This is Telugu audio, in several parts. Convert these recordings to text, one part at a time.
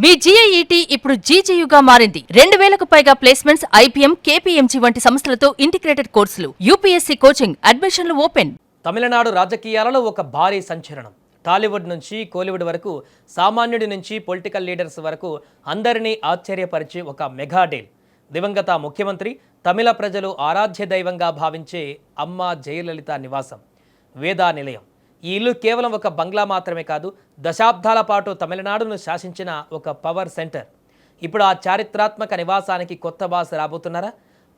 మీ జీఐఈటీ ఇప్పుడు జీజేయుగా మారింది. 2000కు పైగా ప్లేస్మెంట్స్, ఐపీఎం, కేపీఎంజీ వంటి సంస్థలతో ఇంటిగ్రేటెడ్ కోర్సులు. యూపీఎస్సీ కోచింగ్, అడ్మిషన్లు ఓపెన్. తమిళనాడు రాజకీయాలలో ఒక భారీ సంచలనం. టాలీవుడ్ నుంచి కోలీవుడ్ వరకు, సామాన్యుడి నుంచి పొలిటికల్ లీడర్స్ వరకు అందరినీ ఆశ్చర్యపరిచే ఒక మెగా డీల్. దివంగత ముఖ్యమంత్రి, తమిళ ప్రజలు ఆరాధ్య దైవంగా భావించే అమ్మ జయలలిత నివాసం వేదా నిలయం. ఈ ఇల్లు కేవలం ఒక బంగ్లా మాత్రమే కాదు, దశాబ్దాల పాటు తమిళనాడును శాసించిన ఒక పవర్ సెంటర్. ఇప్పుడు ఆ చారిత్రాత్మక నివాసానికి కొత్త బాస్ రాబోతున్నారా?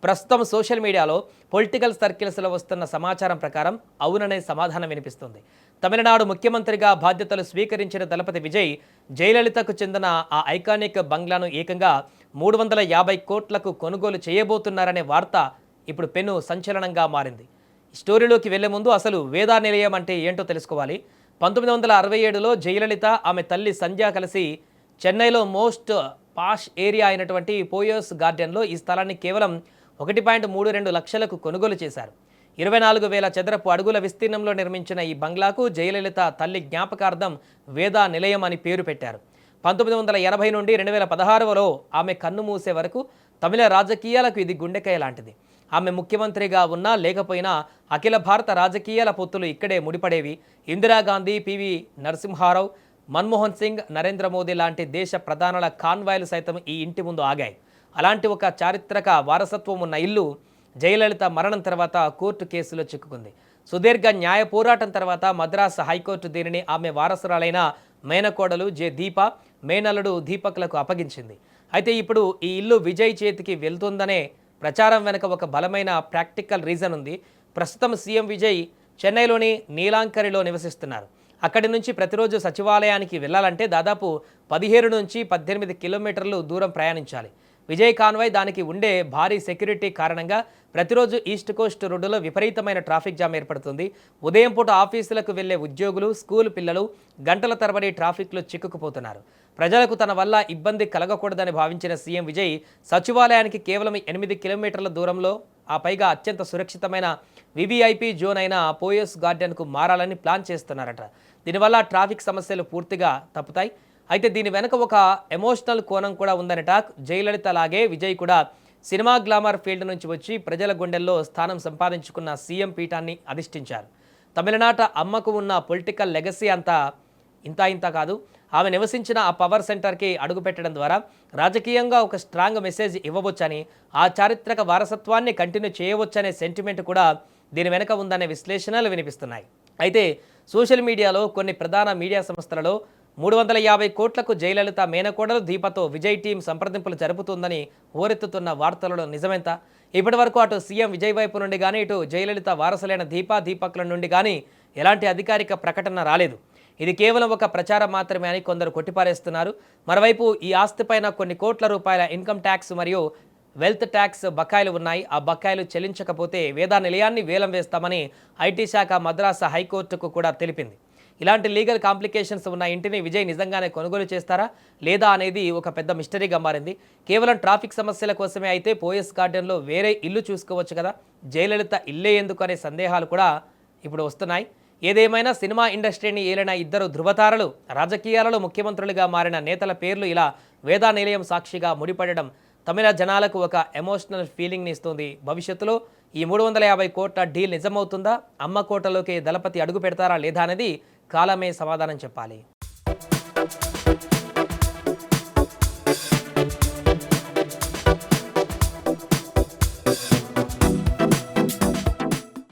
ప్రస్తుతం సోషల్ మీడియాలో పొలిటికల్ సర్కిల్స్లో వస్తున్న సమాచారం ప్రకారం అవుననే సమాధానం వినిపిస్తుంది. తమిళనాడు ముఖ్యమంత్రిగా బాధ్యతలు స్వీకరించిన దళపతి విజయ్ జయలలితకు చెందిన ఆ ఐకానిక్ బంగ్లాను ఏకంగా 350 కోట్లకు కొనుగోలు చేయబోతున్నారనే వార్త ఇప్పుడు పెను సంచలనంగా మారింది. స్టోరీలోకి వెళ్లే ముందు అసలు వేదా నిలయం అంటే ఏంటో తెలుసుకోవాలి. 1967లో జయలలిత, ఆమె తల్లి సంధ్య కలిసి చెన్నైలో మోస్ట్ పాష్ ఏరియా అయినటువంటి పోయస్ గార్డెన్లో ఈ స్థలాన్ని కేవలం 1.32 లక్షలకు కొనుగోలు చేశారు. 24,000 చదరపు అడుగుల విస్తీర్ణంలో నిర్మించిన ఈ బంగ్లాకు జయలలిత తల్లి జ్ఞాపకార్థం వేదా నిలయం అని పేరు పెట్టారు. 1980 నుండి 2016లో ఆమె కన్ను మూసే వరకు తమిళ రాజకీయాలకు ఇది గుండెకాయ లాంటిది. ఆమె ముఖ్యమంత్రిగా ఉన్నా లేకపోయినా అఖిల భారత రాజకీయాల పొత్తులు ఇక్కడే ముడిపడేవి. ఇందిరాగాంధీ, పివి నరసింహారావు, మన్మోహన్ సింగ్, నరేంద్ర మోదీ లాంటి దేశ ప్రధానుల కాన్వాయ్లు సైతం ఈ ఇంటి ముందు ఆగాయి. అలాంటి ఒక చారిత్రక వారసత్వం ఉన్న ఇల్లు జయలలిత మరణం తర్వాత కోర్టు కేసులో చిక్కుకుంది. సుదీర్ఘ న్యాయ పోరాటం తర్వాత మద్రాసు హైకోర్టు దీనిని ఆమె వారసురాలైన మేనకోడలు దీప, మేనల్లుడు దీపక్లకు అప్పగించింది. అయితే ఇప్పుడు ఈ ఇల్లు విజయ్ చేతికి వెళ్తుందనే ప్రచారం వెనుక ఒక బలమైన ప్రాక్టికల్ రీజన్ ఉంది. ప్రస్తుతం సీఎం విజయ్ చెన్నైలోని నీలాంకరిలో నివసిస్తున్నారు. అక్కడి నుంచి ప్రతిరోజు సచివాలయానికి వెళ్లాలంటే దాదాపు 17 నుంచి 18 కిలోమీటర్లు దూరం ప్రయాణించాలి. విజయ్ కాన్వాయ్, దానికి ఉండే భారీ సెక్యూరిటీ కారణంగా ప్రతిరోజు ఈస్ట్ కోస్ట్ రోడ్డులో విపరీతమైన ట్రాఫిక్ జామ్ ఏర్పడుతుంది. ఉదయం పూట ఆఫీసులకు వెళ్లే ఉద్యోగులు, స్కూల్ పిల్లలు గంటల తరబడి ట్రాఫిక్లో చిక్కుకుపోతున్నారు. ప్రజలకు తన వల్ల ఇబ్బంది కలగకూడదని భావించిన సీఎం విజయ్ సచివాలయానికి కేవలం 8 కిలోమీటర్ల దూరంలో, ఆ పైగా అత్యంత సురక్షితమైన వివిఐపి జోన్ అయిన పోయస్ గార్డెన్కు మారాలని ప్లాన్ చేస్తున్నారట. దీనివల్ల ట్రాఫిక్ సమస్యలు పూర్తిగా తప్పుతాయి. అయితే దీని వెనుక ఒక ఎమోషనల్ కోణం కూడా ఉందని టాక్. జయలలిత లాగే విజయ్ కూడా సినిమా గ్లామర్ ఫీల్డ్ నుంచి వచ్చి ప్రజల గుండెల్లో స్థానం సంపాదించుకున్న సీఎం పీఠాన్ని అధిష్ఠించారు. తమిళనాట అమ్మకు ఉన్న పొలిటికల్ లెగసీ అంతా ఇంత కాదు. ఆమె నివసించిన ఆ పవర్ సెంటర్కి అడుగుపెట్టడం ద్వారా రాజకీయంగా ఒక స్ట్రాంగ్ మెసేజ్ ఇవ్వవచ్చని, ఆ చారిత్రక వారసత్వాన్ని కంటిన్యూ చేయవచ్చనే సెంటిమెంట్ కూడా దీని వెనుక ఉందనే విశ్లేషణలు వినిపిస్తున్నాయి. అయితే సోషల్ మీడియాలో కొన్ని ప్రధాన మీడియా సంస్థలలో 350 కోట్లకు జయలలిత మేనకోడలు దీపతో విజయ్ టీం సంప్రదింపులు జరుపుతుందని హోరెత్తుతున్న వార్తలలో నిజమెంత? ఇప్పటి వరకు అటు సీఎం విజయ్ వైపు నుండి కానీ, ఇటు జయలలిత వారసులైన దీపక్ల నుండి కానీ ఎలాంటి అధికారిక ప్రకటన రాలేదు. ఇది కేవలం ఒక ప్రచారం మాత్రమే అని కొందరు కొట్టిపారేస్తున్నారు. మరోవైపు ఈ ఆస్తిపైన కొన్ని కోట్ల రూపాయల ఇన్కమ్ ట్యాక్స్ మరియు వెల్త్ ట్యాక్స్ బకాయిలు ఉన్నాయి. ఆ బకాయిలు చెల్లించకపోతే వేదా నిలయాన్ని వేలం వేస్తామని ఐటీ శాఖ మద్రాసు హైకోర్టుకు కూడా తెలిపింది. ఇలాంటి లీగల్ కాంప్లికేషన్స్ ఉన్న ఇంటిని విజయ్ నిజంగానే కొనుగోలు చేస్తారా లేదా అనేది ఒక పెద్ద మిస్టరీగా మారింది. కేవలం ట్రాఫిక్ సమస్యల కోసమే అయితే పోయస్ గార్డెన్లో వేరే ఇల్లు చూసుకోవచ్చు కదా, జయలలిత ఇల్లే ఎందుకు అనే సందేహాలు కూడా ఇప్పుడు వస్తున్నాయి. ఏదేమైనా సినిమా ఇండస్ట్రీని ఏలిన ఇద్దరు ధృవతారలు, రాజకీయాలలో ముఖ్యమంత్రులుగా మారిన నేతల పేర్లు ఇలా వేదా నిలయం సాక్షిగా ముడిపడడం తమిళ జనాలకు ఒక ఎమోషనల్ ఫీలింగ్ని ఇస్తుంది. భవిష్యత్తులో ఈ 350 కోట్ల డీల్ నిజమవుతుందా? అమ్మ కోటలోకి దళపతి అడుగు పెడతారా లేదా అనేది కాలమే సమాధానం చెప్పాలి.